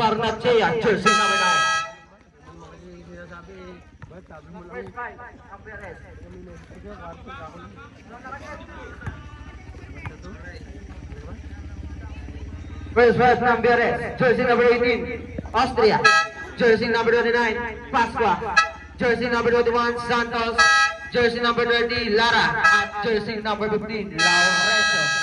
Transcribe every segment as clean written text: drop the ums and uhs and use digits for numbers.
Barnachea, jersey number 9. First five Amberes, jersey number 18, Austria. Jersey number 29, Pasqua. Jersey number 21, Santos. Jersey number 30, Lara. At jersey number 15, Laurencio.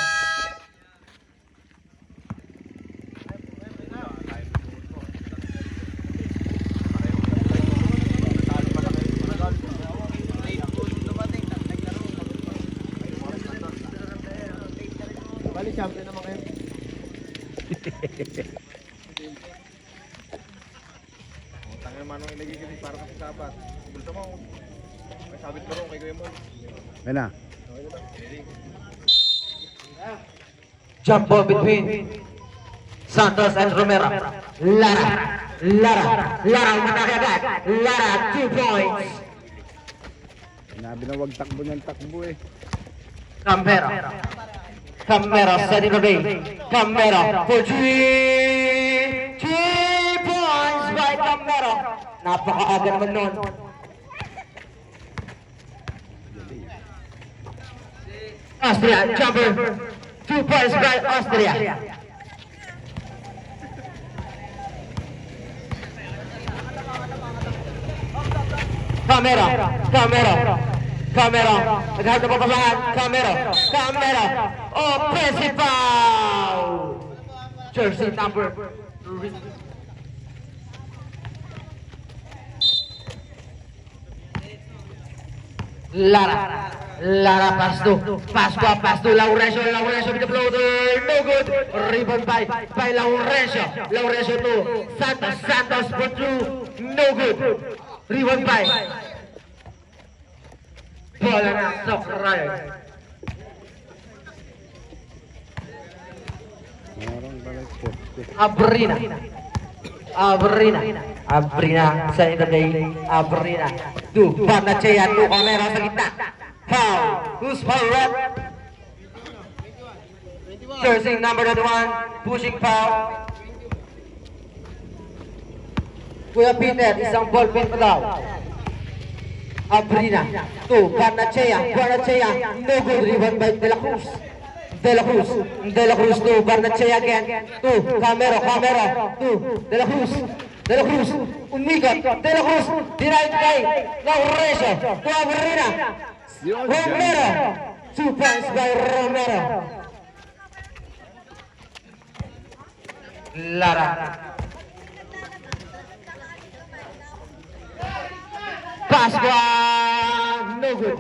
Bali, champion naman kayo. Tangin naman nung ilagay kasi para sa sabat. Bulto mo. May sabit ko rin kay Kuya Mo. Ayun na. Jump ball between Santos and Romero. Lara umatake agad. Lara, 2 points. Sinabi na wag takbo ng takbo eh. Camero setting the bait. Camero for 3 points by Camero. Napakaaga naman nun. Austria, jumper. 2 points by Austria. Camero. Naghahanap na papasangan. Camero. Offensive foul. Jersey number 3. Lara pass to Laurencio with the floater, no good. Rebound by Laurencio to Santos for 2, no good. Rebound by bola na Sokrayo. Abrina sa Inday. Abrina to Barnachea to Camero sa gitna. Foul. Who's foul rep? Jersey number 21, pushing foul. Kuya Peter, isang ball pin pa daw. Abrina to Barnachea, no good. Rebound by De La Cruz to Barnachea again, to Camero to De La Cruz, umikot, De La Cruz, denied by Laurencio to Abrina. Romero, 2 points by Romero. Lara. Pasqua, no good.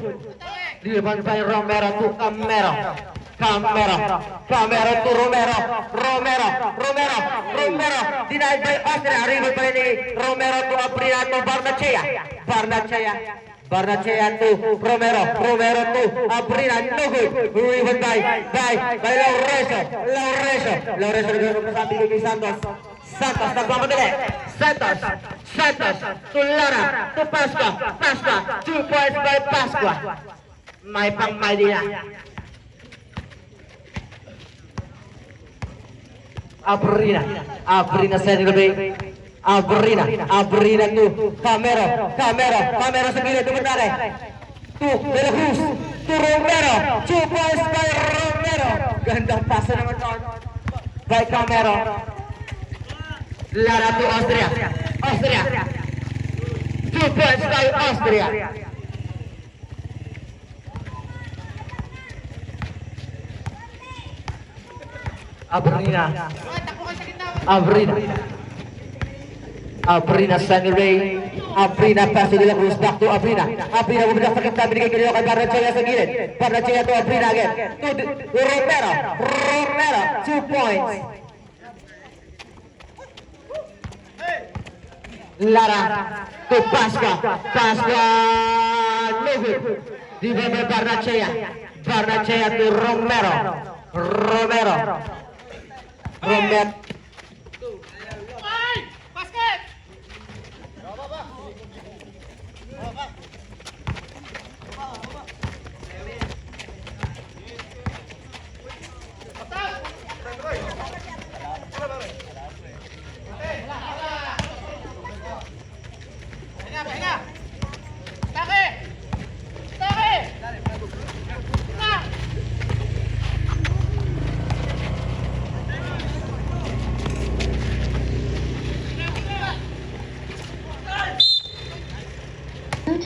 Rebound by Romero to Camero to Romero, denied by Austria. Rebound by Romero to Abrina to Barnachea to Romero to Abrina, no good. Rebound by Laurencio kay Santos nagmamadali. Santos to Lara to Pasqua, 2 points by Pasqua. May pang-mali na. Abrina setting the bait. Abrina to Camero sa gilid, tumatari to De La Cruz to Romero, 2 points by Romero. Gandang pasa naman by Camero. Lara to Austria, 2 points by Austria. Abrina Sanilay. Abrina pass to De La Cruz, back to Abrina bumidak sa kapta, binigay kanila kay Barnachea sa gilid. Barnachea to Abrina again to Romero, 2 points. Lara to Pasqua, no good. Rebound by Barnachea to Romero.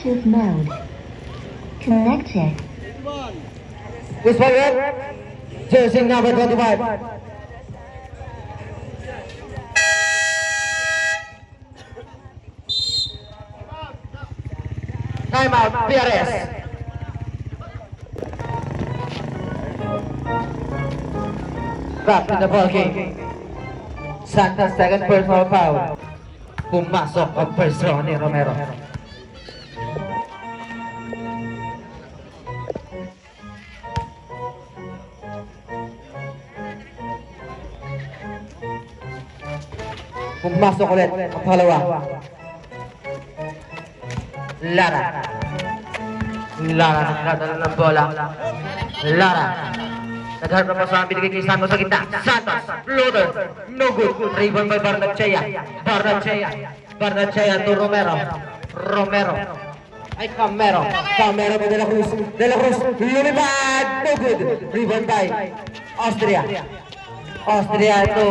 Bluetooth mode. Connected. Who's forward? Jersey number 25. Timeout, PRS. Back to the ball game. Santos second personal foul. Pumasok ang personal ni Romero. Pumasok ulit ang pangalawa. Lara nagdadala ng bola. Lara nagharap na pa sa binigay kay Santos sa gitna. Santos, floater, no good. Rebound by Barnachea to Romero. Ay Camero by De La Cruz. Lumipad, no good. Rebound by Austria to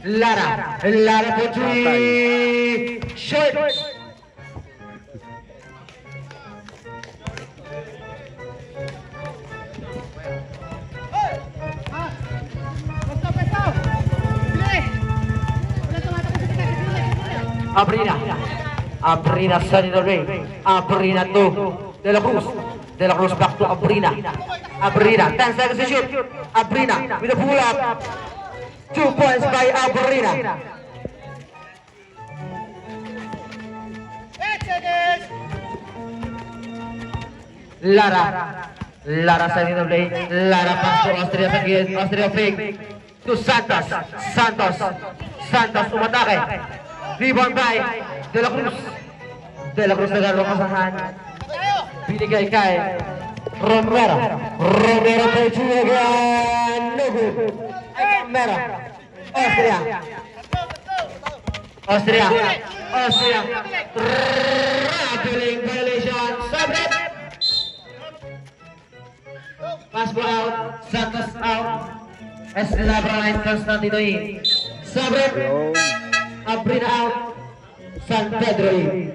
Lara po three. Short. Abrina Sunny the Ray. Abrina to De La Cruz. De La Cruz back to Abrina. 10 seconds to shoot. Abrina with a pull up. 2 points by Abrina. Lara Sunny the Ray. Lara pass to Austria again. Austria fake to Santos umatake. Rebound by De La Cruz. De La Cruz nagaro kasahan. Binigay kay Romero by two again. No good. Romero. Austria. Traveling violation. Sabret. Pass ball out. Santos out. Eslabra line Constantino in. Sabret. Abrina out. San Pedro in.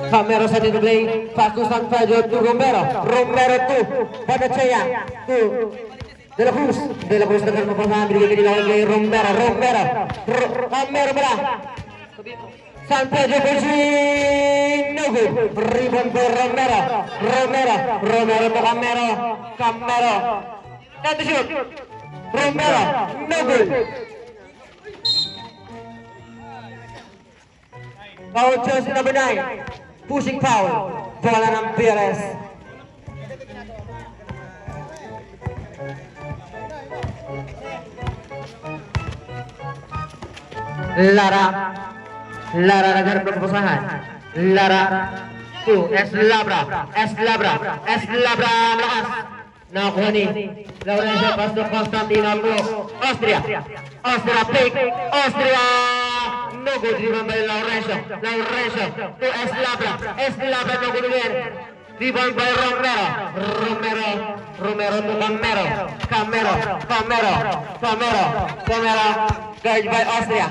Camero sa dito play. Pass to San Pedro to Romero to Barnachea to De La Cruz na karma pa sa binigay nila kay Romero pala. San Pedro pushing, no good. Rebound by Romero to Camero. Got the shoot. Romero, no good. Foul jersey number 9. Pushing foul. Bola ng PRS. Lara nagharap ng pasahan. Lara to Eslabra lakas. Nakuha ni Laurencio pass to Constantino to Austria pick. No good rebound by Laurencio to Eslabra no good again. Rebound by Romero to Camero guard by Austria.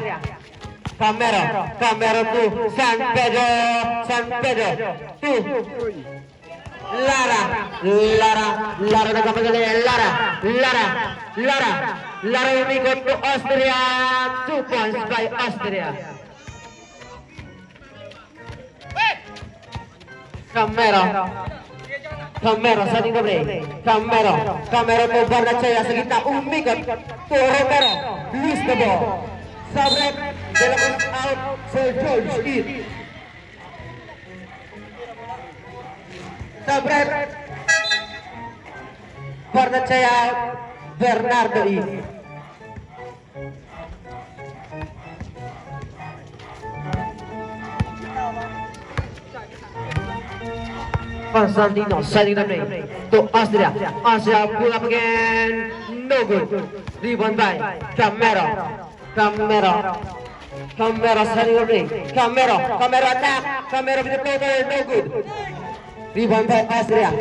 Camero to San Pedro to Lara nagpapadali. Lara umikot to Austria. 2 points by Austria. Camero sa dito play. Camero to Barnachea sa gitna. Umikot to Romero. Lose the ball. Sabret. De La Cruz out. Sir George in. Sabret. Barnachea out. Bernardo in. Constantino setting the play to Austria pull up again, no good. Rebound by Camero setting the play. Camero attack. Camero with the floater, no good. Rebound by Austria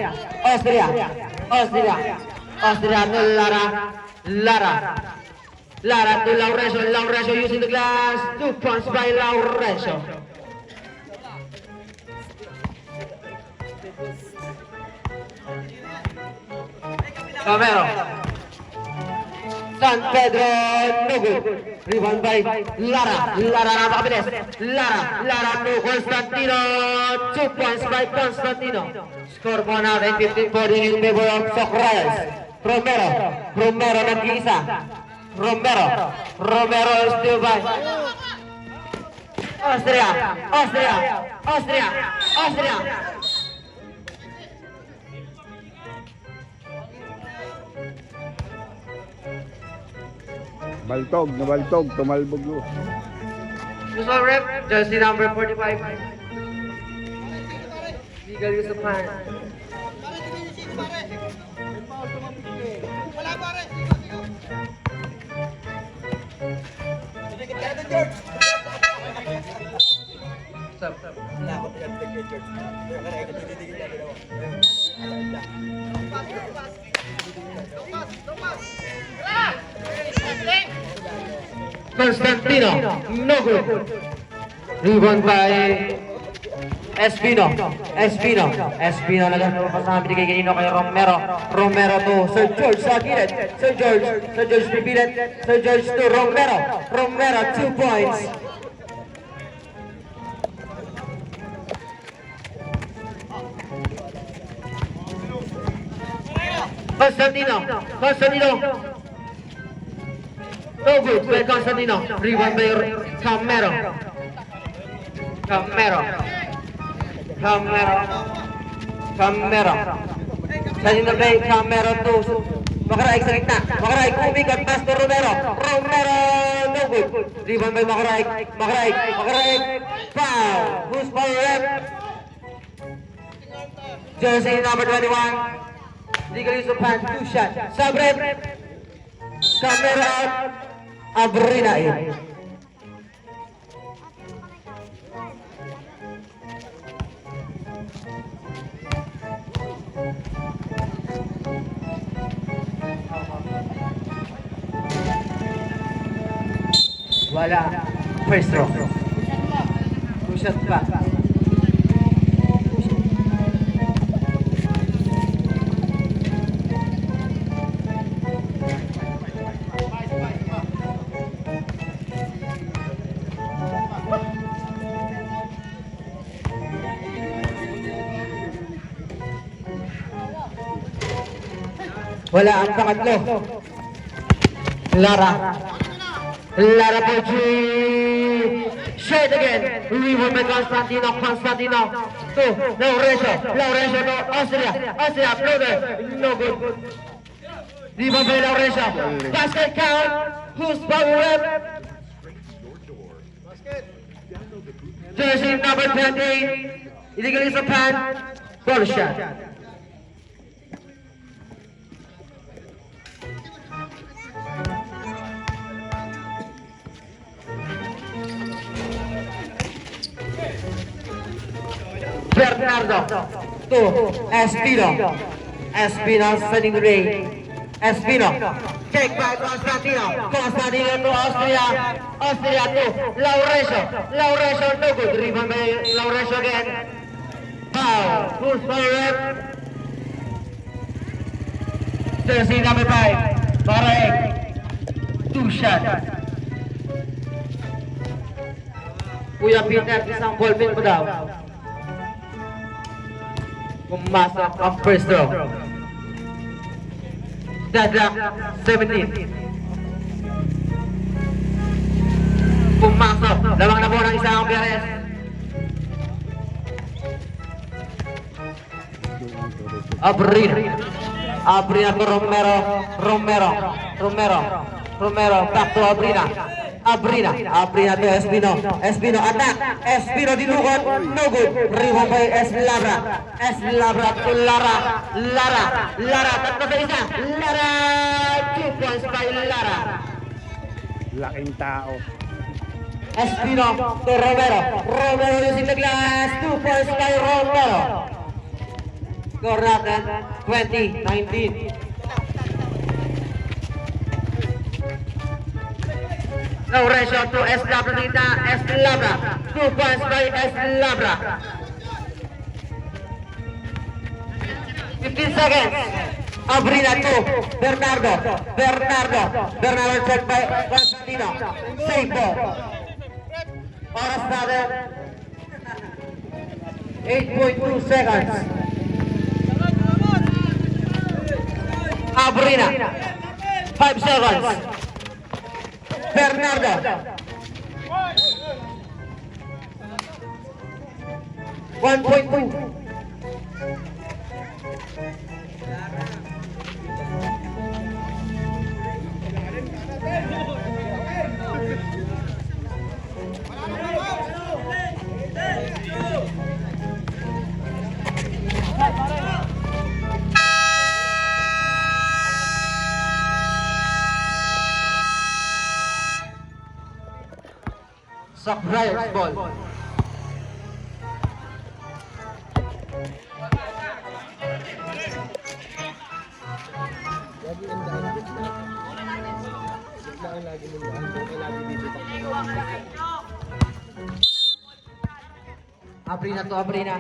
to Lara to Laurencio. Laurencio using the glass. 2 points by Laurencio. Camero. San Pedro, no good. Rebound by Lara. Lara napakabilis. Lara to Constantino. 2 points by Constantino. Score po natin 15-14 in favor of Socrates. Romero nag-iisa. Romero is still by Austria. Nabaltog, tumalbog lo. Visual rep, jersey number 45. Legal use of hand. Constantino, no good. Rebound by Espino nagpapasama binigay kanino kay Romero to Sir George sa gilid. Sir George pipilit. Sir George to Romero 2 points. Constantino no good by Constantino. Rebound by Camero. Kanina ba Camero to Makaraig sa gitna. Makaraig umikat pass to Romero no good. Rebound by Makaraig. Foul. Who's foul rep? Jersey number 21. Legal use of hand. 2 shot. Sub-rep. Camero out. Abrina in. Wala. First throw. 2 shot pa. Wala ang pangatlo. Lara po G. Shade again. Rebound by Constantino. To Laurencio to Austria, brother. No good. Rebound by Laurencio. Basket count. Who's power rep? Jersey number 28. Illegal use of hand. Ball shot. Bernardo to Espino sending the ray. Espino take by Constantino to Austria to Laurencio no good. Rebound by Laurencio again. Foul. Who's foul rep? Jersey number 5 Barek 2 shot. Kuya Peter, isang ball pin mo daw. Pumasok ang first throw. Deadlock 17. Pumasok. Lamang na po ng isang Biares. Abrina to Romero. Back to Abrina to Espino attack. Espino dinukot. No good. Rebound by Labra to Lara. Tatlo sa isa. Lara. 2 points by Lara. Laking tao. Espino to Romero using the glass. 2 points by Romero. Score natin 20-19. Laurencio to Eslavita, Eslavra. 2 points by Eslavra. 15 seconds. Abrina to Bernardo. Bernardo checked by Constantino. Save ball. Oras natin. 8.2 seconds. Abrina. 5 seconds. Bernardo. One point two. Surprise ball. Abrina.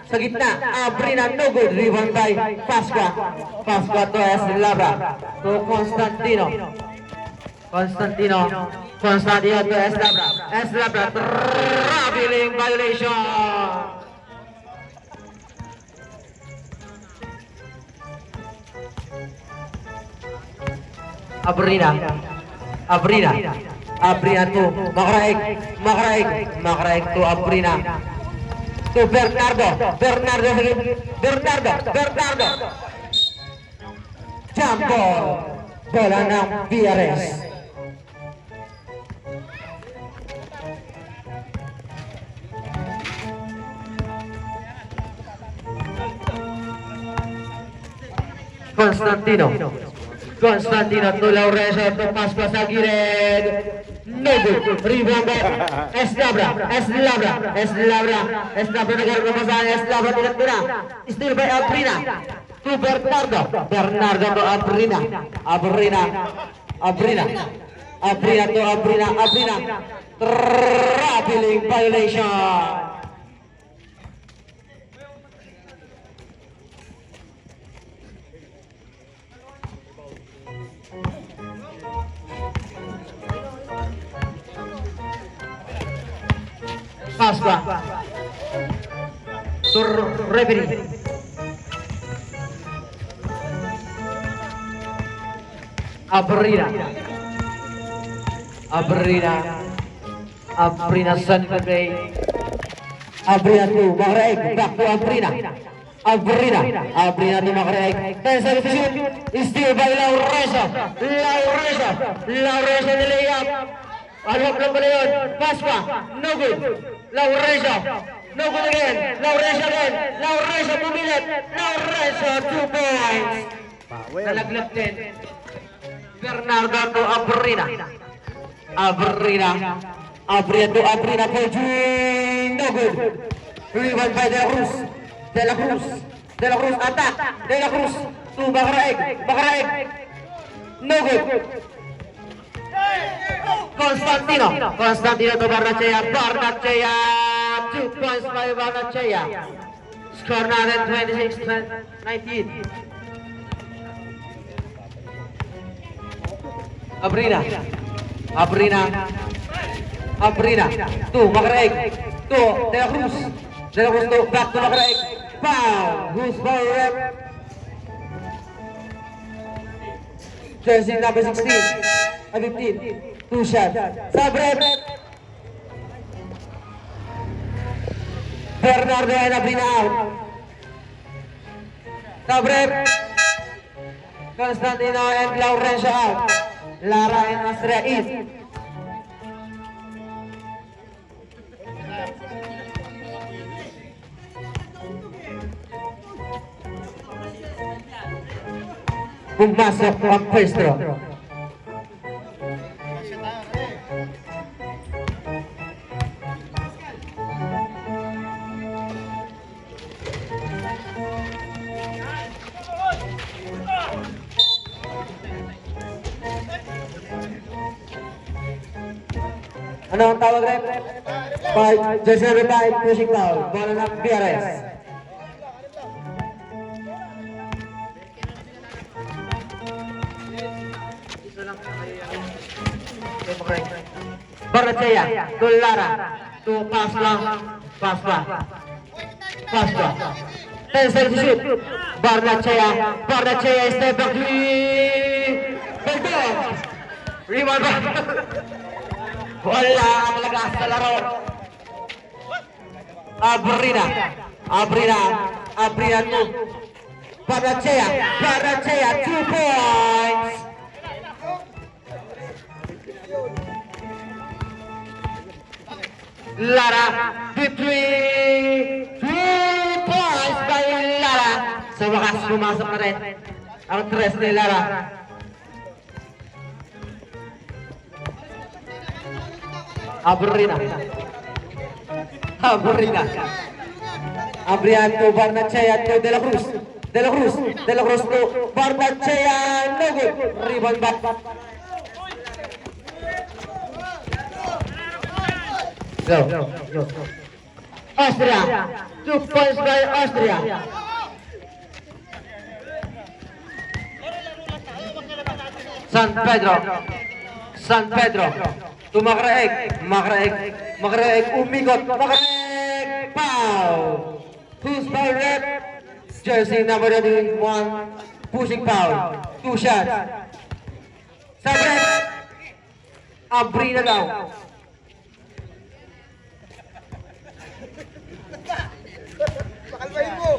Sa gitna. Abrina, no good. Rebound by Pasqua. Pasqua to Eslavra. To Constantino to Eslavra. Eslavra, traveling violation. Abrina to Makraig to Abrina. To Bernardo. Jump ball. Bola ng PRS. Constantino to Laurencio to Pasqua sa gilid. No good. Rebound by Eslavra nagkaroon ng pasahan. Eslavra tinagpuna. Still by Abrina. To Bernardo to Abrina. Traveling violation. Pasqua to referee. Abrina Central Bay. Abrina to Makraig. Back to Abrina to Makraig. 10 seconds to shoot. Still by Laurencio nilayap. Alok lang pala yun. Pasqua, no good. Laurencio, no good again. Laurencio pumilit. 2 points. Nalaglag din. Bernardo to Abrina to Pojin. No good. Rebound by De La Cruz attack. De La Cruz to Makraig. No good. Constantino to Barnechea. 2 points by Barnechea. Score natin 26-19. Abrina to Makraig to De La Cruz to back to Makraig. Foul. Who's foul rep? Jersey number 16. 15. 2 shots. Sabrep. Bernardo and Abrina out. Sabrep. Constantino and Laurencio out. Lara and Astrea in. Pumasok ang pwesto. Ano ang tawag, rep? 5, jersey number 5, pushing foul. Bola ng PRS. Barnachea, to Lara, to Pasqua, Pasqua, Pasqua. 10 seconds to shoot. Barnachea, step back three. Baldog. Rebound back. Wala ang lagas sa laro. Abrina 2. Barnachea, 2 points. Lara, victory! 3 points by Lara. Sa wakas, pumasok na rin ang tres ni Lara. Abrina to Barnachea to De La Cruz to Barnachea, no good. Rebound back. Go. Austria, 2 points by Austria. San Pedro. To Macraeg, umikot, foul. Who's foul, rep? Jersey number 1, pushing foul. 2 shots. Sabre, Abrina daw. Pakalmahin mo!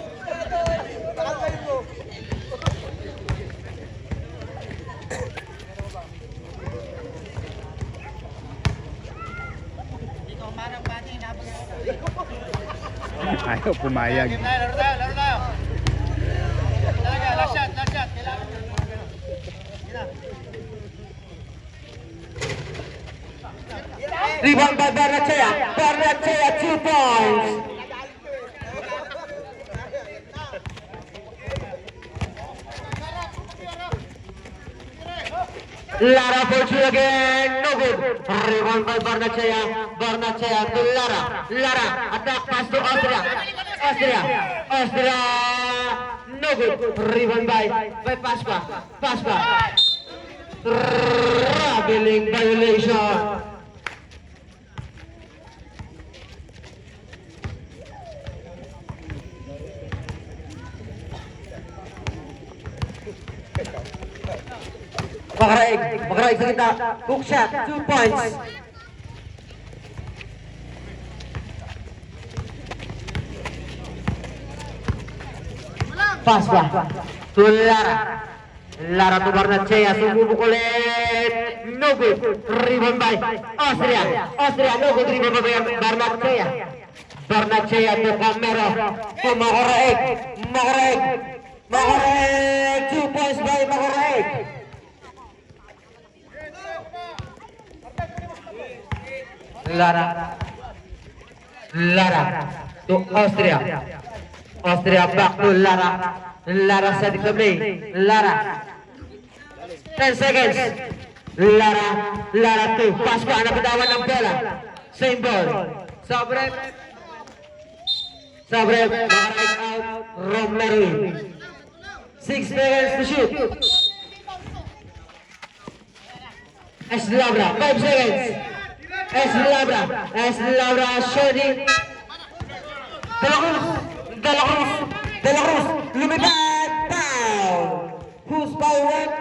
Ayaw pumayag. Laro tayo! Talaga, last shot. Kailangan. Rebound by Barnachea, 2 points. Lara for two again, no good. Rebound by Barnachea to Lara, attack pass to Austria, no good. Rebound by Pasqua. Traveling violation. Macraeg sa kita. Hook shot, 2 points. Pasqua to Lara to Barnachea, sumubok ulit. No good. Rebound by Austria, no good. Rebound by Barnachea to Camero. To Macraeg. 2 points by Macraeg. Lara to Austria back to Lara setting the play. 10 seconds. Lara to Pasqua, napitawan ng bola. Same ball. Sabre, Macraeg out. Romero. 6 seconds to shoot. Eslabra, 5 seconds. Eslabra shooting. De La Cruz, lumipad, foul. Who's foul, rep?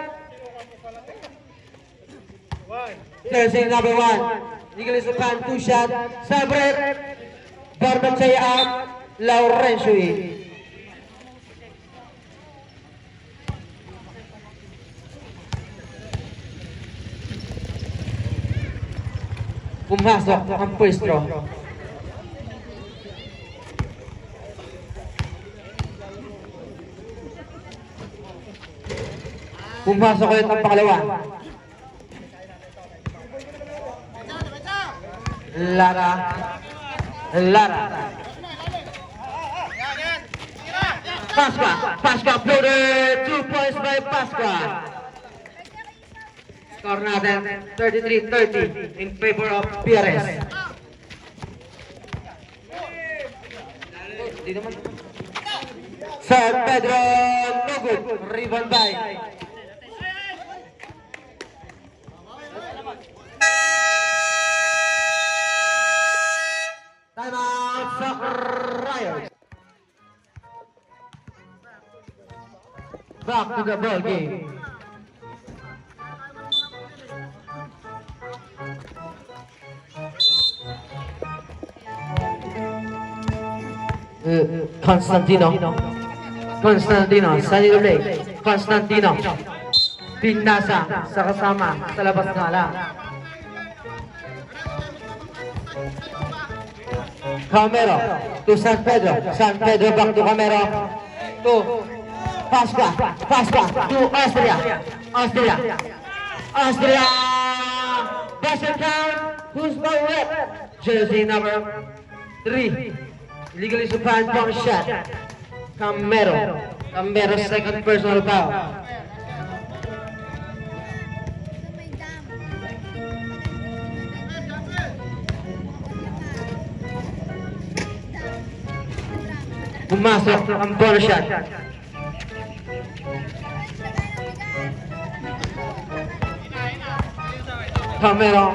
Jersey number 1, Nicholas Ocan, 2 shot. Sabre, Barnachea out, Laurencio in. Pumasok ang pwestro. Pumasok ulit ang pangalawa. Lara. Pasqua uploaded. 2 points by Pasqua. Score natin 33-30 in favor of PRS. San Pedro, no good. Rebound by timeout, Soccer Riot. Back to the ball game. Constantino, Sunny Dulay, Constantino, Pinasa sa kasama sa labas na lang. Camero to San Pedro back to Camero to Pasca to Austria, basket count, who's my rep? Jersey number 3, illegally supplied bomb shot. Camero, second personal foul. Pumasok ang ball shot. Camero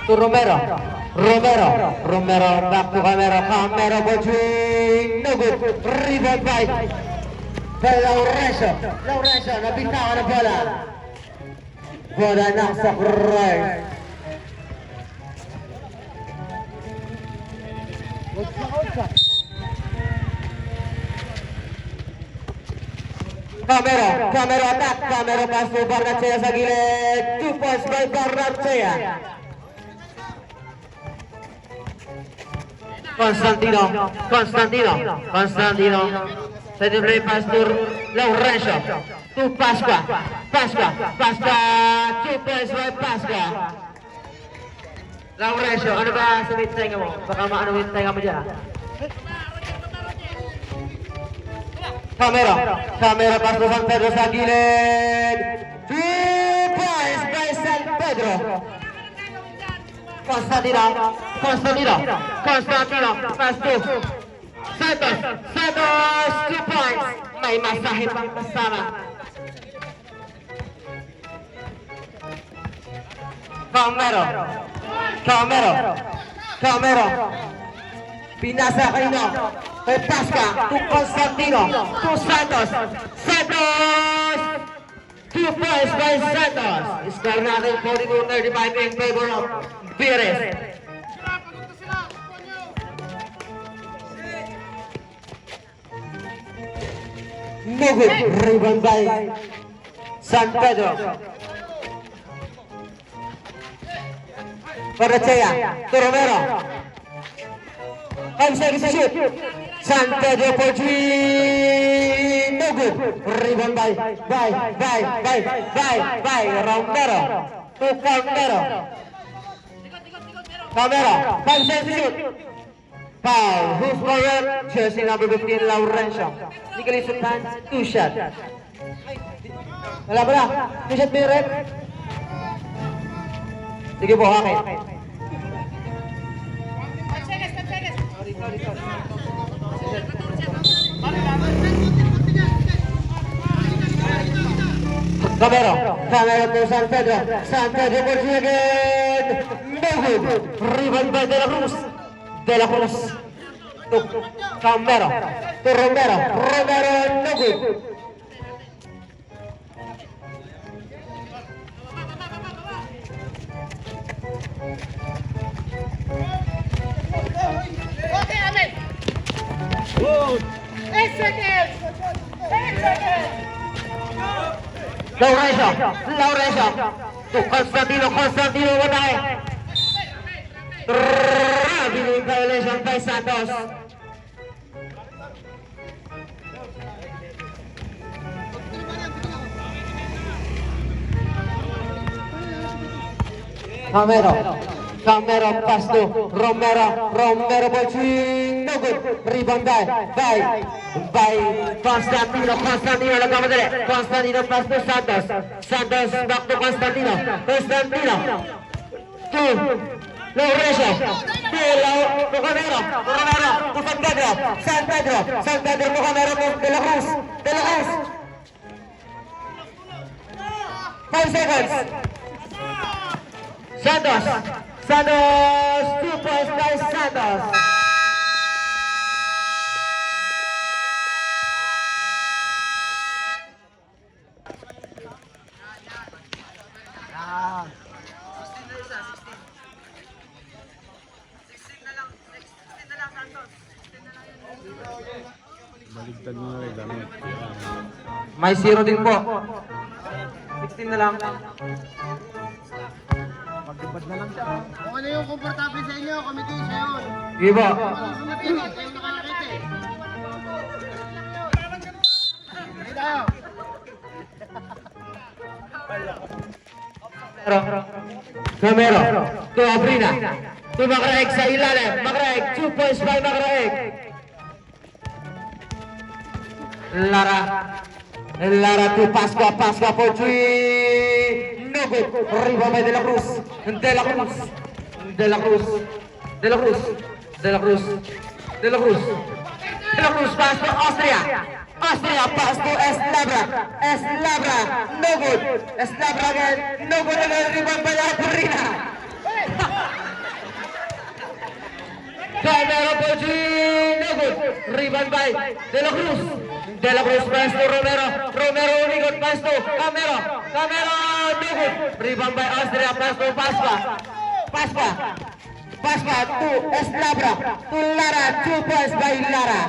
to Romero, back to Camero between, no good, rebound by Laurencio, nabintangan ang bola. Bola nasa right. Camero attack, Camero pass to Barnechea sa gilid, 2 points by Barnechea. Constantino, second play pass to Laurencio, to Pasqua, 2 points by Pasqua. Laurencio, ano ba sumit tenga mo? Baka maanawin tenga mo dyan. Camero pass to San Pedro sa gilid, 2 points by San Pedro. Constantino, pass to Santos, 2 points. May masahe pang kasama. Camero, pinasa kanino, kay Pasca, to Constantino, to Santos, 2 points by Santos. Score natin 42-35 in favor of Pires. No good, rebound by San Pedro. Barnechea to Romero. 5 seconds to shoot. San Pedro for 3. No good. Rebound by Romero. To Camero. 5 seconds to shoot. Foul. Who's forward? Jersey number 15, Laurencio. Legally supplied, 2 shot. Wala. 2 shot ba yung red? Sige po, akin. Camero to San Pedro for 3 again. No good. Rebound by De La Cruz. To Camero. To Romero, no good. Okay, Amen. Good. 8 seconds. Laurencio. To Constantino matay. Grabbing violation by Santos. Camero pass to Romero for 3. No good. Rebound by Constantino. Constantino nagkamadali. Constantino pass to Santos. Santos back to Constantino. Constantino. To Laurencio. To Camero. To San Pedro. San Pedro to Camero to De La Cruz. 5 seconds. Santos. 2 points by Santos. Baligtad mo na rin gamit. May 0 din po. 16 na lang. Kung ano yung komportable sa inyo, committee, siya yun. Iba. Sumatin, kayo nakalakit eh. Sige tayo. Camero. To Abrina. To Macraeg sa ilalim. Macraeg. 2 points by Macraeg. Lara to Pascua for 3. No good. Rebound by De La Cruz. De La Cruz pass to Austria pass to Eslabra. No good. Eslabra again. No good again. Rebound by Abrina. Camero for 3. No good. Rebound by De La Cruz pass to Romero umikot pass to Camero. No good. Rebound by Austria pass to Pascua to Eslabra to Lara. 2 points by Lara.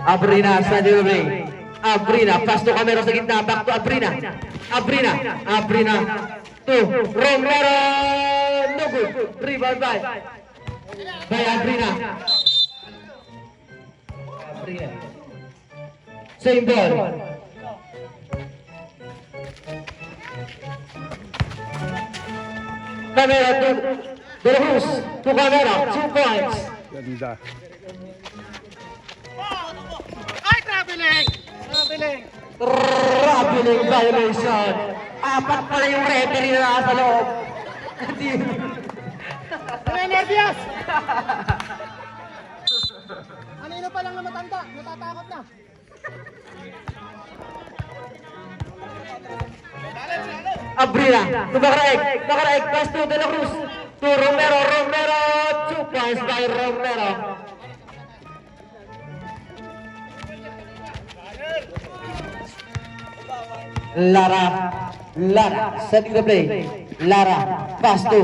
Abrina sa delivery. Abrina pass to Camero sa gitna. Back to Abrina to Romero. No good. Rebound by Abrina. Same ball. Camero to De La Cruz to Camero. 2 points. Ganda. Ay, traveling Violation. 4 pala yung referee na nasa loob. Nervyos! Kanino pa lang na matanda, natatakot na. Abrina to Macraeg pass to De La Cruz to Romero. 2 points by Romero. Lara setting the play. Lara pass to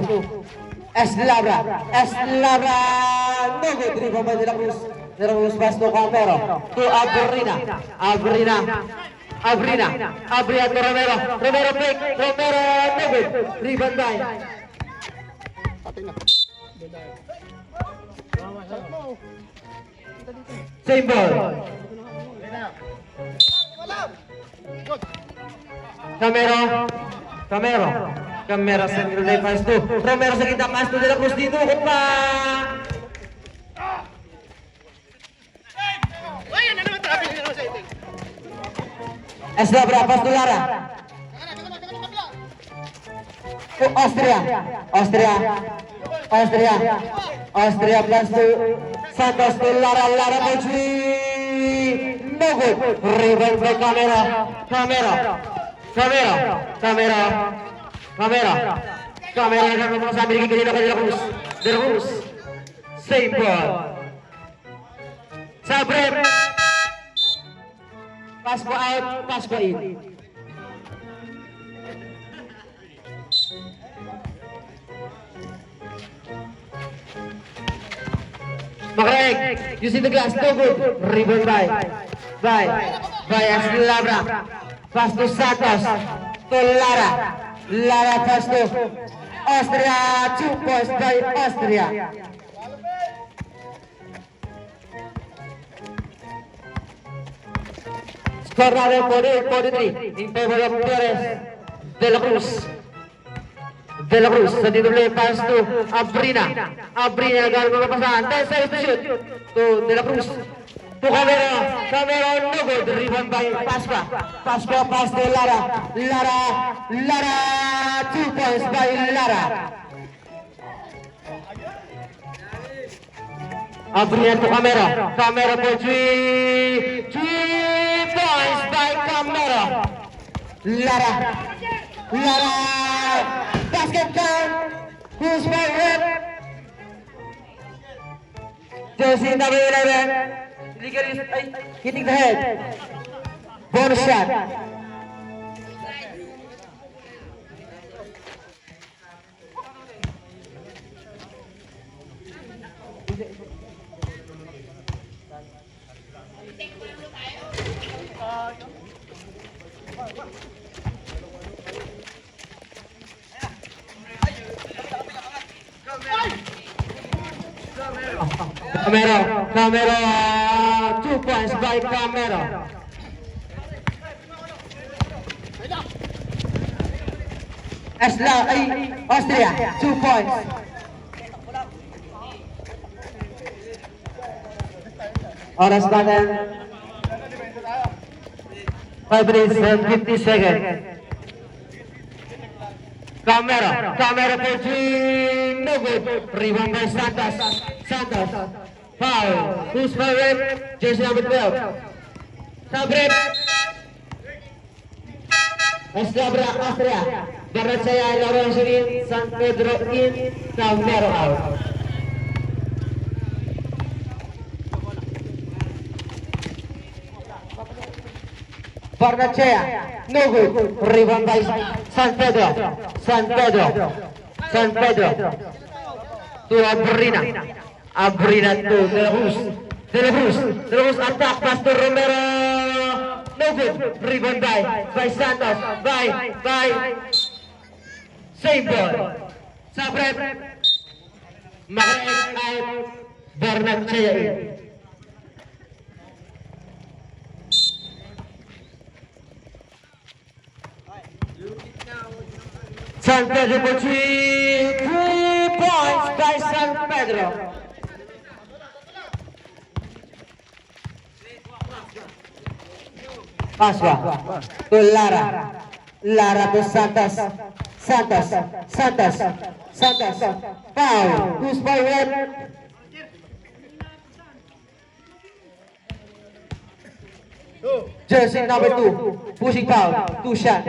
Eslabra. No good. Rebound by De La Cruz pass to Camero to Abrina to Romero pick. No good. Rebound by same ball. Camero central day pass to Romero sa gitna pass to De La Cruz dito pa. Ay, ano naman traveling na naman sa itin? Eslabra pass to Lara to Austria pass to Santos to Lara for 3. No good. Rebound by Camero yang akan sambil gigi De La Cruz. Same ball. Sabrem. Pasco out, Pasco in. Macraeg, using the glass, no good. Rebound by Eslabra. Pass to Santos. To Lara pass to Austria. 2 points by Austria. Tornado 48-43 in favor of Perez De La Cruz. De La Cruz, sa dinulay pass to Abrina. Abrina nagkaroon mga pasahan. 10 seconds to shoot to De La Cruz. To Camero. Camero, no good. Rebound by Pasqua. Pasqua pass to Lara. Lara. 2 points by Lara. Abrina to Camero. Camero for 3 points by Camero. Lara. Basket count. Who's my red? Jersey number 11. Hitting the head. Bonus shot. Camero, 2 points by Camero. Austria, 2 points. Oras natin 5 minutes and 50 seconds. Camero for 3, no good. Rebound by Santos. Foul. Who's fouled? Jersey number 12. Sabret. Austria. Barrachaya, Lawrence in. San Pedro in. Camero out. Barrachaya, no good. Rebound by San Pedro. To Abrina to De La Cruz attack pass to Romero. No good. Rebound by Santos. By same ball. Sabret. Makain out. Barnachea in. San Pedro for 3 points by San Pedro. Pasqua to Lara to Santos. Foul. Who's fouled? Jersey number 2. Pushing foul. 2 shot.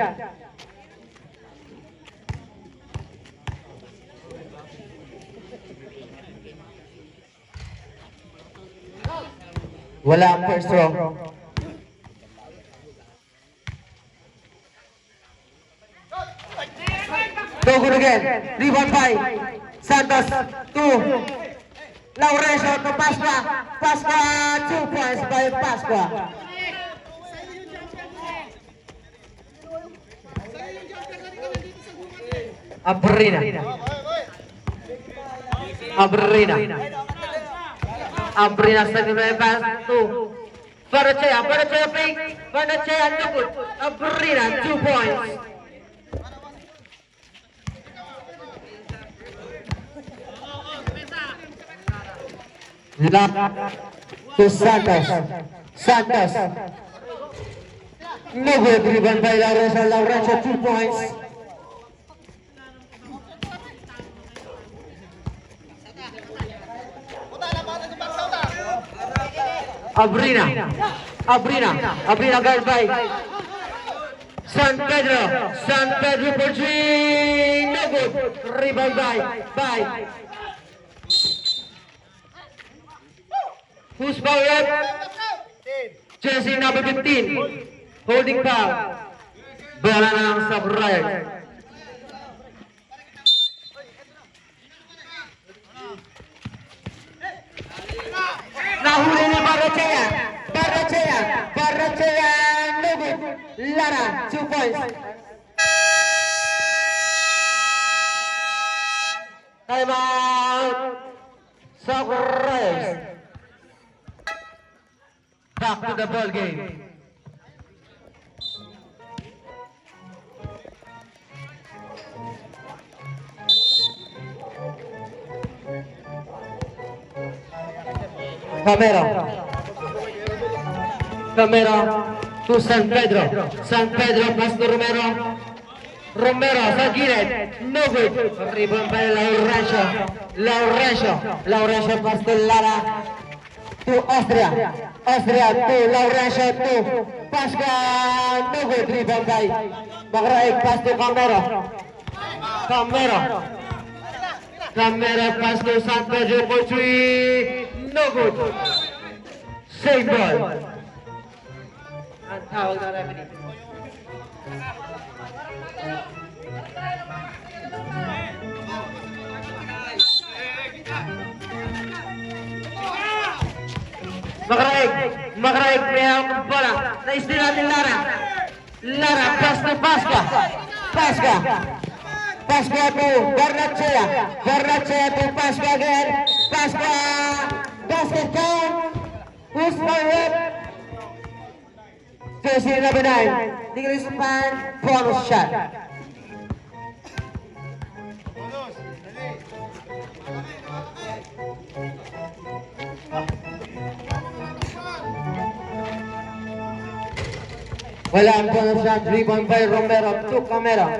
Wala ang first row. Go good again. Rebound by Santos to Laurencio to Pasqua. 2 points by Pasqua. Abrina second pass to Barnachea fake. Barnachea no good. Abrina 2 points. Lock to Santos. No good. Rebound by Laurencio 2 points. Abrina guard by San Pedro for 3, no good. Rebound by who's fouled? Jersey number 15. Holding foul. Bola ng Sabrayag. Nahuli ni Barrachea, no good. Lara, 2 points. Time out. Sabrayag. Back to the ball game. Camero. Camero to San Pedro. San Pedro pass to Romero. Romero sa gilid. No good. Rebound by Laurencio. Laurencio pass to Lara. To Austria. Austria to Laurencio to Pasca. No good. Rebound by Magraig pass to Camero. Camero pass to San Pedro for 3. No good. Save ball. Ang tawag na referee. Magraig, may ang bola. Na-steal natin Lara. Lara, pass to Pasca. Pasca to Garnachea to Pasca again. Pasca, basket count. Who's forward? Jersey number 9. Nicholas Pan, bonus shot. Wala ang bonus shot. Rebound by Romero to Camero.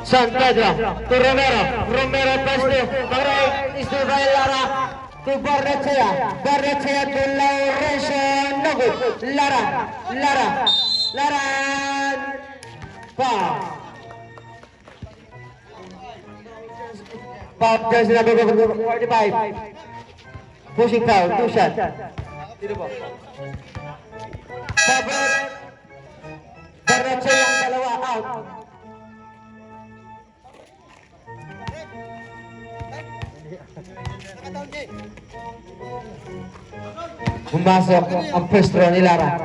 San Pedro to Romero pass to Magraig, is to Lara to Barnechea to Laurencio, no good. Lara, foul. Foul, jersey number 45. Pushing foul, 2 shot. Barnechea ang dalawa, out. Pumasok ang pwesto ni Lara.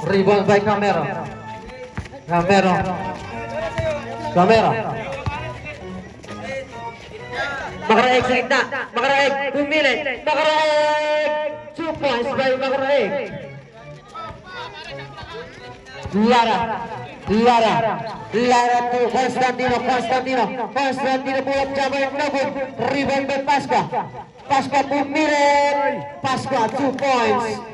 Rebound by Camero. Magraig sa gitna. Magraig, pumilit. Magraig! 2 points by Magraig. Lara to Constantino pull up jumper, no good. Rebound by Pasca pumilit. Pasca 2 points.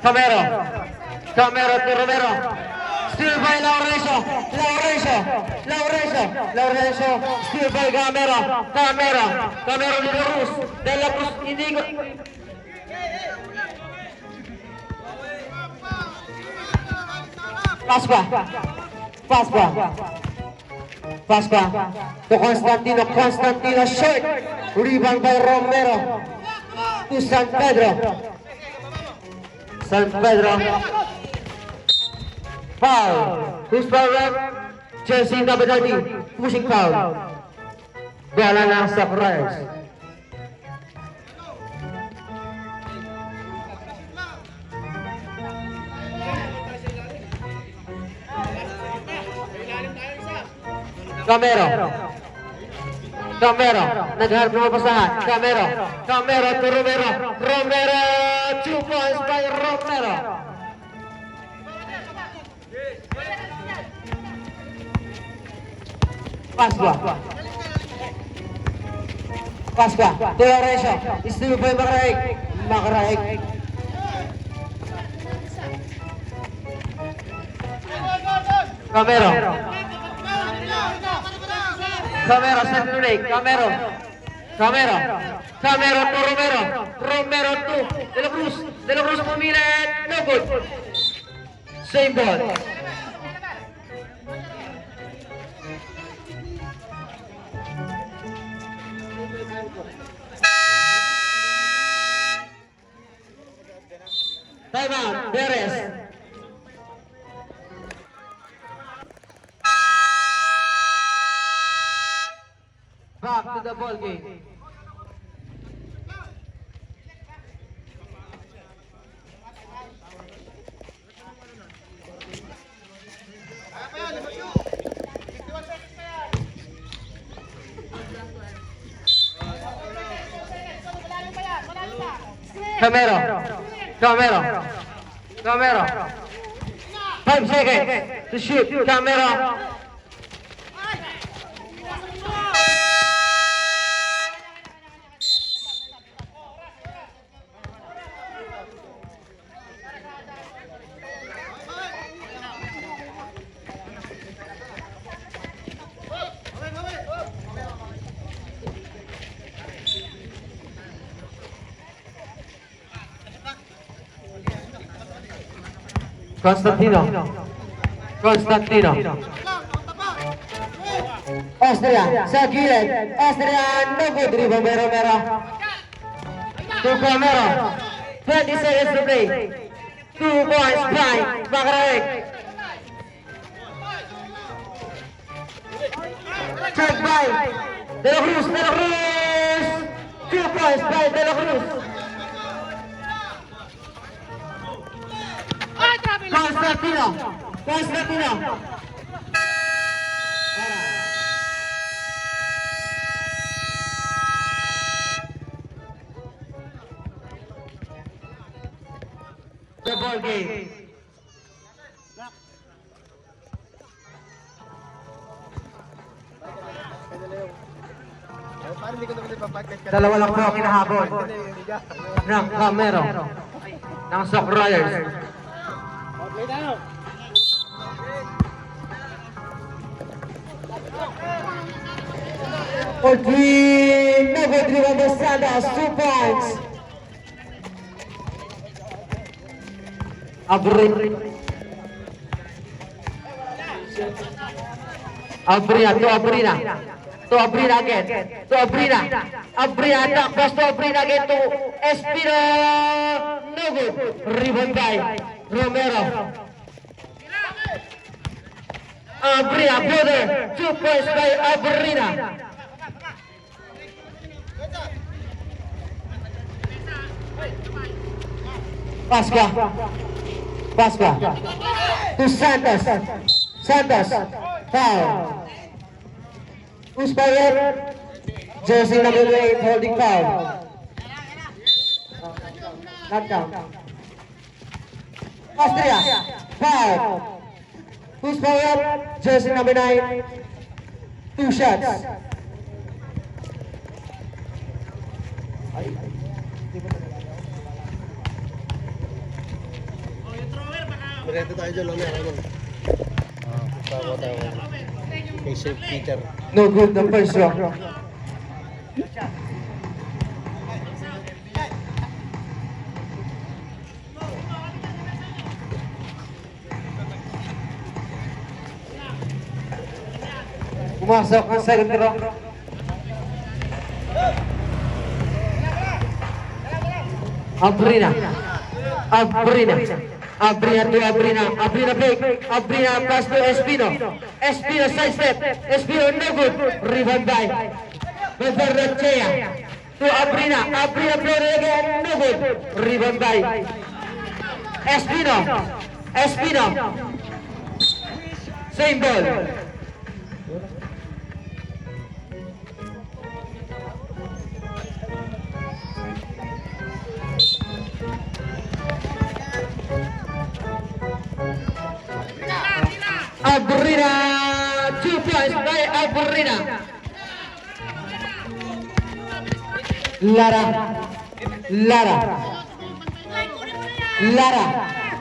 Camero to Romero. Still by Laurencio. Still by Camero De La Cruz, hindi ko. Pasca to Constantino short. Rebound by Romero to San Pedro. Foul. Who's foul? Jersey number 30. Pushing foul. Bola na sa Friars. Camero. Nagharap ng pasahan. Camero to Romero. 2 points by Romero. Pasca to Laurencio. Still by Magraig. Camero center leg. Camero to Romero to De La Cruz pumilit. No good. Same ball. Time out. Perez. Back to the ball game. Camero. Camero. Camero. 5 seconds to shoot. Camero. Constantino. Constantino. Austria, sa gilid. Austria, no good. Rebound by Romero. To Camero. 20 seconds to play. 2 points, point. Backraig. Check by De La Cruz. De La Cruz. 2 points by De La Cruz. Constantino. Constantino. The ball game. Parang hindi ko naman ipapagkat ka. Dalawa lang po ang kinahabol ng Camero ng Sock Riders. Play tayo. Between Nugget River Santos, 2 points. Abrina to Abrina. To Abrina again. To Abrina. Abrina attack pass to Abrina again to Espino. No good. Rebound by Romero. Abrina brother. 2 points by Abrina. Pasqua. Pasqua. To Santos. Santos. Foul. Who's fired? Jersey number 8 holding foul. Not count. Austria. Foul. Who's fired? Jersey number 9. 2 shots. Direto tayo dyan, Lomer. Tama tayo. Kay St. Peter. No good the first round. Pumasok ang second round. Abrina. Abrina. Abrina to Abrina. Abrina break. Abrina pass to Espino. Espino side step. Espino no good. Rebound by Berrechea. To Abrina. Abrina play again. No good. Rebound by Espino. Espino. Same ball. Abrina, 2 points by Abrina. Lara, Lara, Lara,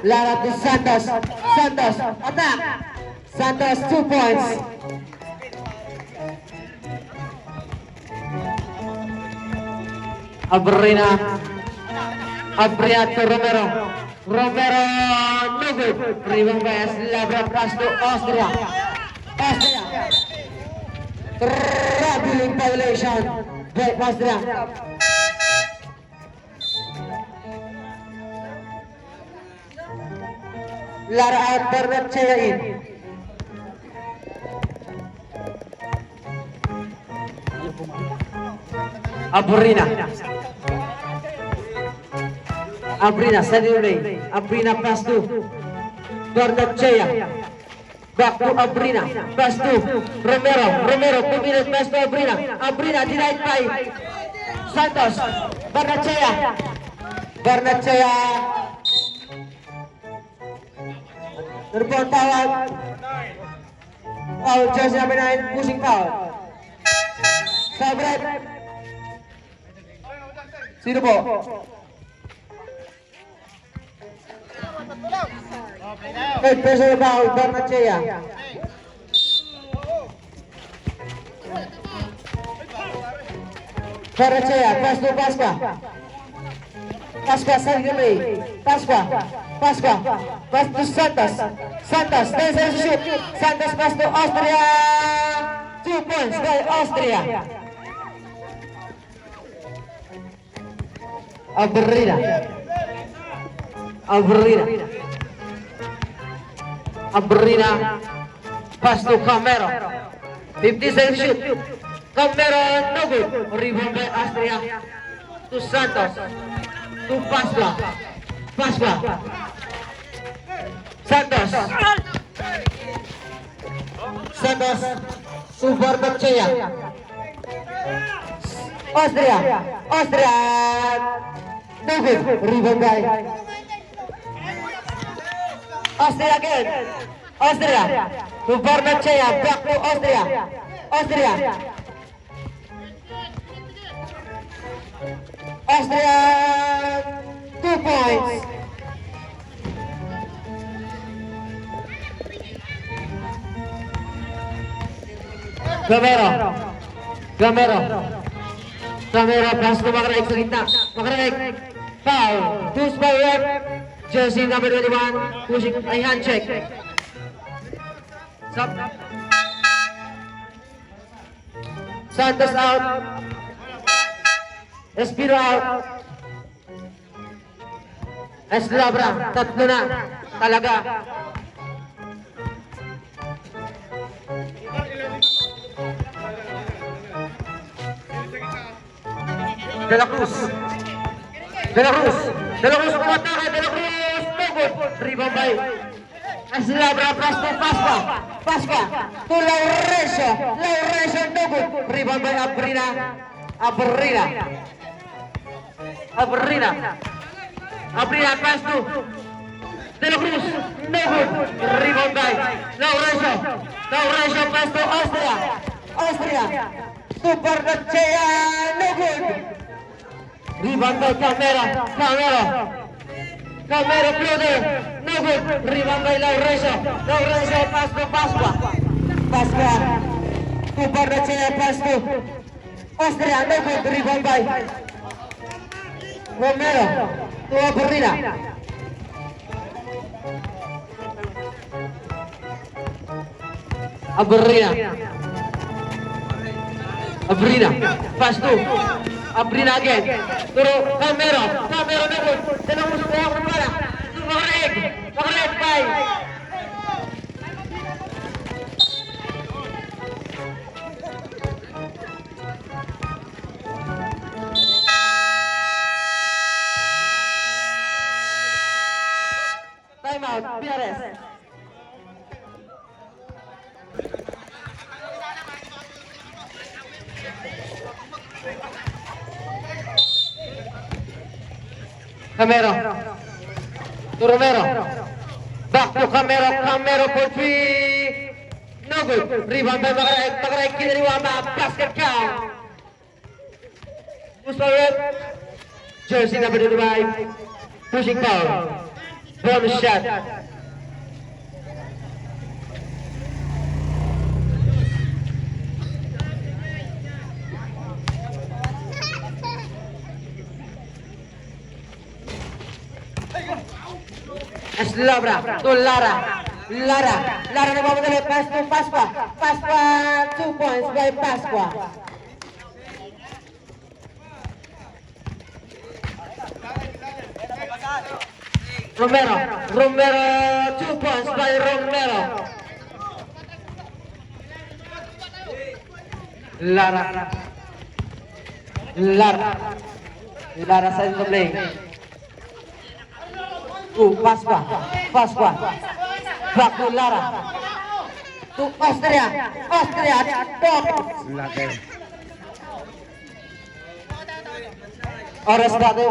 Lara to Santos, Santos, attack, Santos 2 points. Abrina, Abrina to Romero. Romero, no good. Rebound by Labra pass to Austria. Austria. Traveling violation by Austria. Lara out, Berrechea in. Abrina. Abrina, send it away. Abrina pass to Berrechea. Back to Abrina. Pass to Romero. Romero, 2 minutes pass to Abrina. Abrina denied by Santos. Berrechea. Barnechea. Ano po ang tawag? Foul, jersey number 9, pushing foul. Sabret. Sino po? Third personal foul, Barnechea. Barnechea, pass to Pasqua. Pasqua, Salgame. Pasqua. Pass to Santos. Santos, there's a shoot. Santos pass to Austria. 2 points by Austria. Abrina. Pass to Camero. 50-second shoot. Camero, no good. Rebound by Austria. To Santos. To Pasqua. Santos to Barnechea. Austria. No good. Rebound by Austria again. Austria to Barnechea. Back to Austria. 2 points. Gamero, pass to Makarek sa gitna. Makarek, foul. Goose by left. Jersey number 21, pushing a hand check. Santos out. Espino out. Eslabra, tatlo na. Talaga. De La Cruz umatake. De La Cruz, no good. Rebound by Eslabra, pass to Pasqua to Laurencio, no good. Rebound by Abrina. Abrina, pass to De La Cruz, no good. Rebound by Laurencio, pass to Austria to Barnechea, no good. Rebound by Camero, floater, no good. Rebound by Laurencio, pass to Pasqua to Barnechea, pass to Austria, no good. Rebound by Romero to Abrina. Abrina, pass to Abrina again. Pero Camero, no good. Tenang mo sa bola. Makarek by time out, PRS. Camero to Romero. Back to Camero for 3. No good. Rebound by Makarek kinariwama. Basket count. Mustafa. Jersey number 25. Pushing foul. Bonus shot. Eslabra to Lara nagmamadali. Pass to Pasqua. 2 points by Pasqua. Romero, 2 points by Romero. Lara side of the lane. Pasqua. Back to Lara. To Austria. Top. Laki. Oras dado.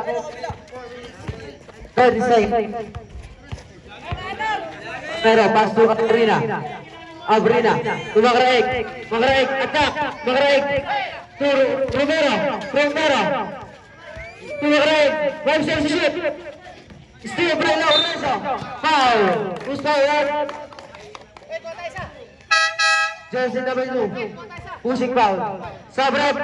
30 seconds. Pero pass to Abrina. Abrina. To Magraig. Magraig. Attack. Magraig. To Romero. Romero. To Magraig. 5 seconds to shoot. Still play now. Lorenzo. Foul. Who's foul? Jersey number 2. Pushing foul. Sabrep.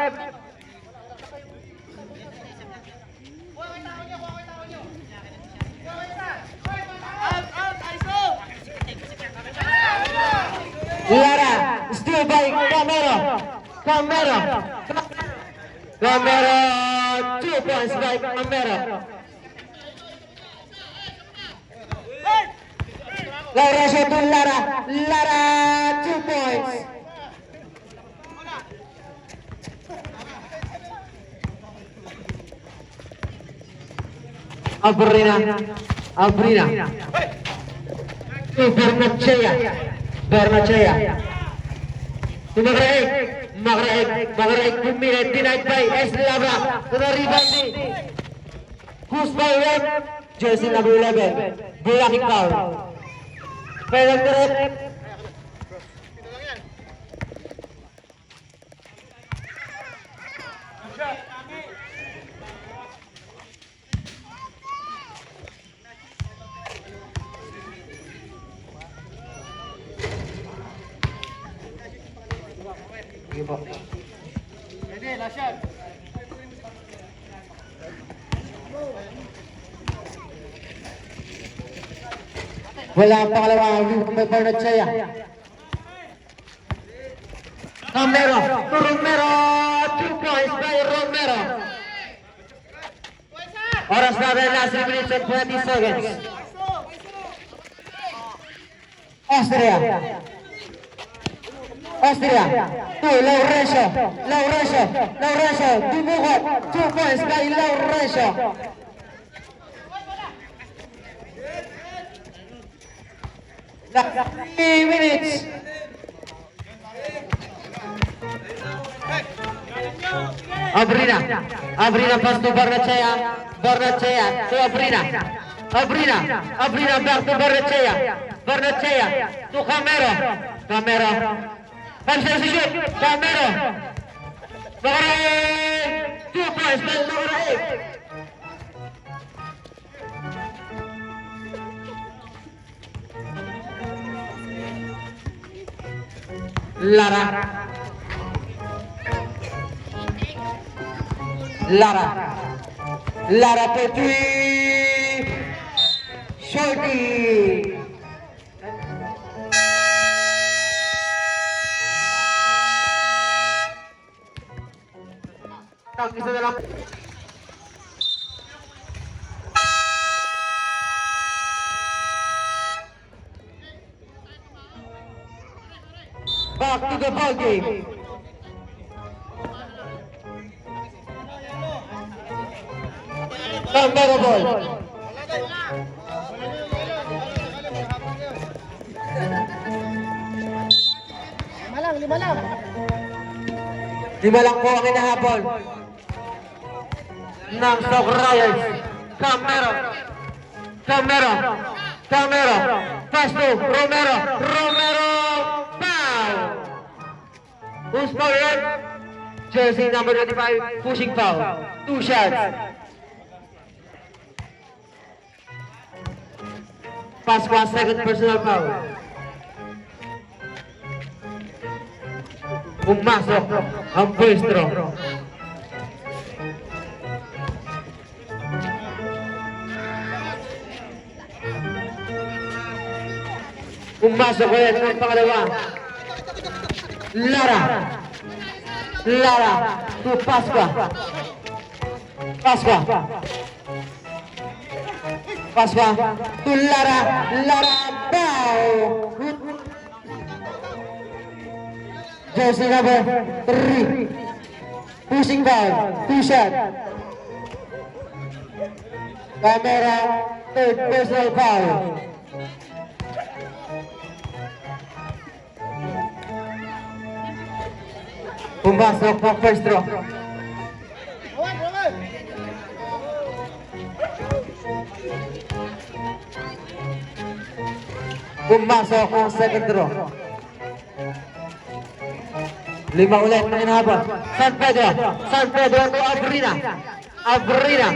Lara, still by Camero. Camero. Camero, 2 points by Camero. Laura shot to Lara. Lara, 2 points. Abrina. Abrina. To Bernachea. Bernachea. To Magraig. Magraig. Magraig. 2 minutes. Denied by Eslava. To the rebound. Who's foul? Jersey number 11. Blocking foul. Final direct. Sige po. Ready, last shot. Wala ang pangalawa. May Bernachea. Romero. To Romero. 2 points by Romero. Oras natin last 3 minutes and 20 seconds. Austria. Austria. To Laurencio. Laurencio. Laurencio. Dibukot. 2 points by Laurencio. Last 3 minutes. Abrina. Abrina pass to Barnechea. Barnechea to Abrina. Abrina. Abrina back to Barnechea. Barnechea to Camero. Camero. 5 seconds to shoot. Camero. Magraig. 2 points by Magraig. Lara. Lara. Lara Petri. Shorty. Isa na lang. Back to the ball game. Camero ball. Lima lang. 5 lang po ang hinahabol ng Stoke Royals. Camero. Camero. Camero. Pass to Romero. Romero. Foul. Who's foul yun? Jersey number 25. Pushing foul. 2 shots. Pasqua, second personal foul. Pumasok ang Buestro. Pumasok ulit ng pangalawa. Lara. Lara to Pasqua. Pasqua. Pasqua to Lara. Lara foul. Jersey number 3. Pushing foul. 2 shot. Camera. Third personal foul. Pumasok ang first draw. Rowan. Pumasok ang second draw. 5 ulit na hinahabol. San Pedro to Abrina. Abrina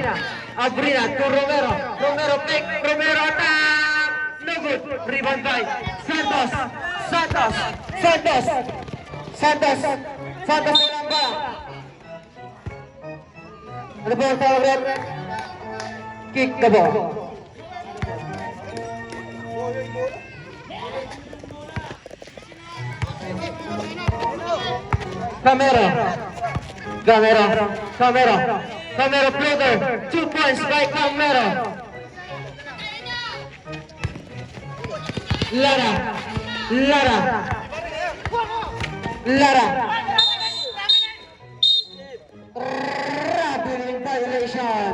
to Romero. Romero pick. Romero attack. No good. Rebound by Santos. Walang ba? Ano ba ang tawag rin? Kick the ball. Camero floater. 2 points by Camero. Lara. Rapid violation.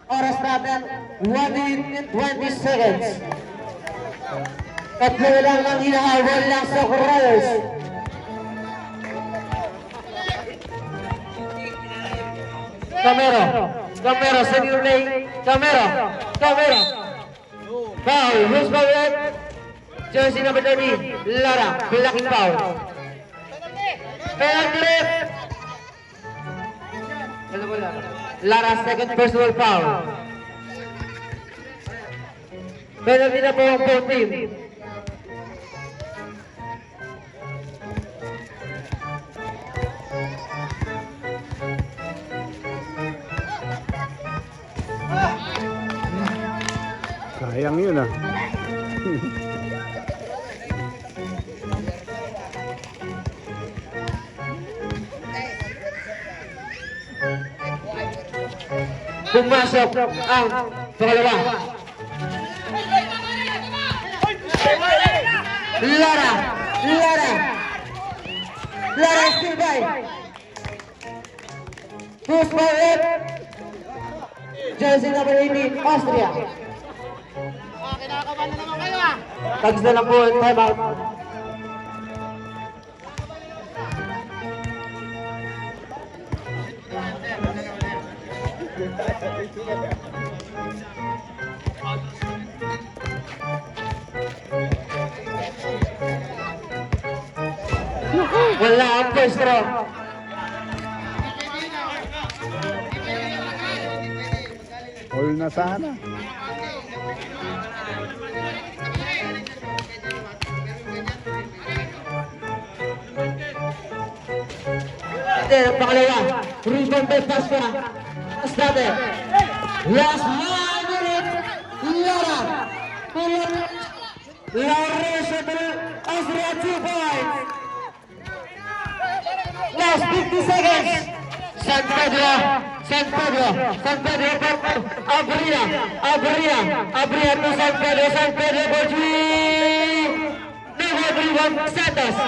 Oras natin 1 minute 20 seconds. Tatlo lang ang hinahabol ng Soccer Royals. Camero, senior lane. Camero. Foul, who's foul it? Jersey number 30, Lara, blocking foul. Penalty. Lara, second personal foul. Penalty na po ang both team. Sayang yun ah. Pumasok ang pangalawa. Lara still by. Who's for it? Jersey number 80, Austria. Kinakabahan na naman kayo ah. Tags na lang po, time out. Wala ang first row. All na sana. Then, ang pangalawa, rebound by Pasqua. Last natin. Last 1 minute. Lara. Lara sa Austria 2 points. Last 50 seconds. San Pedro for Abrina to San Pedro for 3. No rebound, Santos.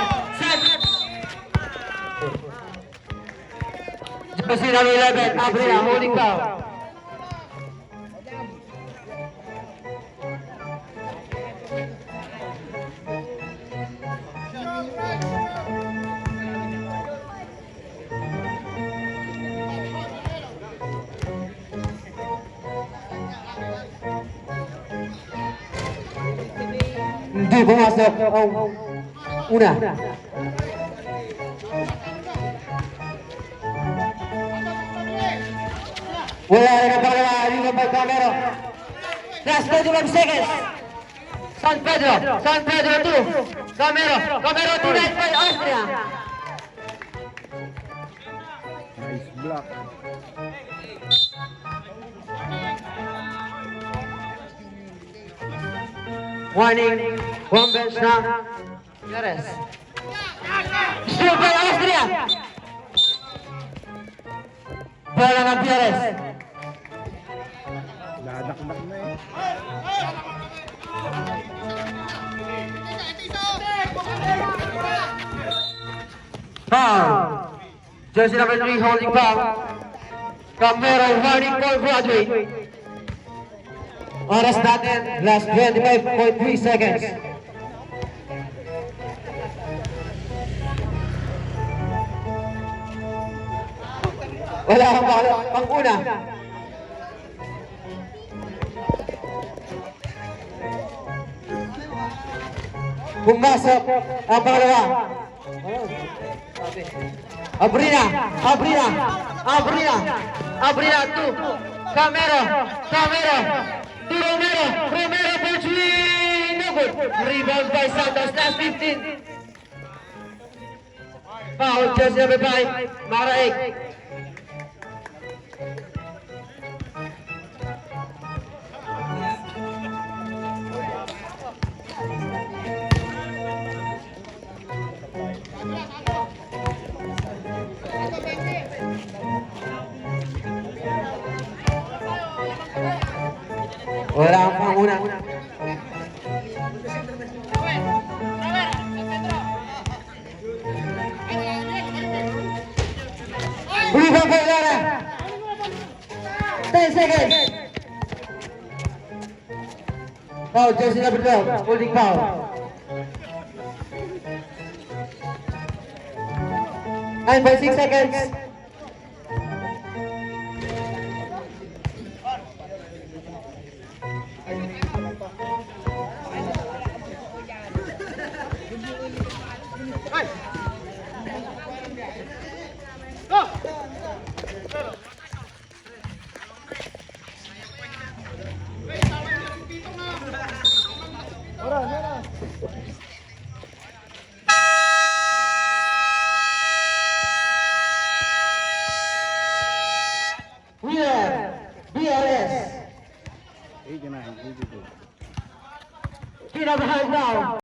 Jersey number 11, Abrina, holding foul. Hindi pumasok ang una. Wala rin ang pangalawa, rebound by Camero. Last 25 seconds. San Pedro 2. Camero denied by Austria. Nice block. Warning, one bench na. Perez. Still by Austria. Bola ng Perez. Dadakdak na eh. Foul. Jersey number 3 holding foul. Camero warning for Broadway. Oras natin, last 25.3 seconds. Wala kang pang-una. Pumasok ang pangalawa. Abrina, Abrina, Abrina, Abrina, 2. Camero, Camero, 2 Romero, Romero between. No good. Rebound by Santos, last 15. Foul, jersey number 5, Maraig. Wala ang panguna. Rebound by Lara. 10 seconds. Foul, jersey number 12, holding foul. 9.6 seconds. Winner, BRS. 89, 82. Kinabahan now.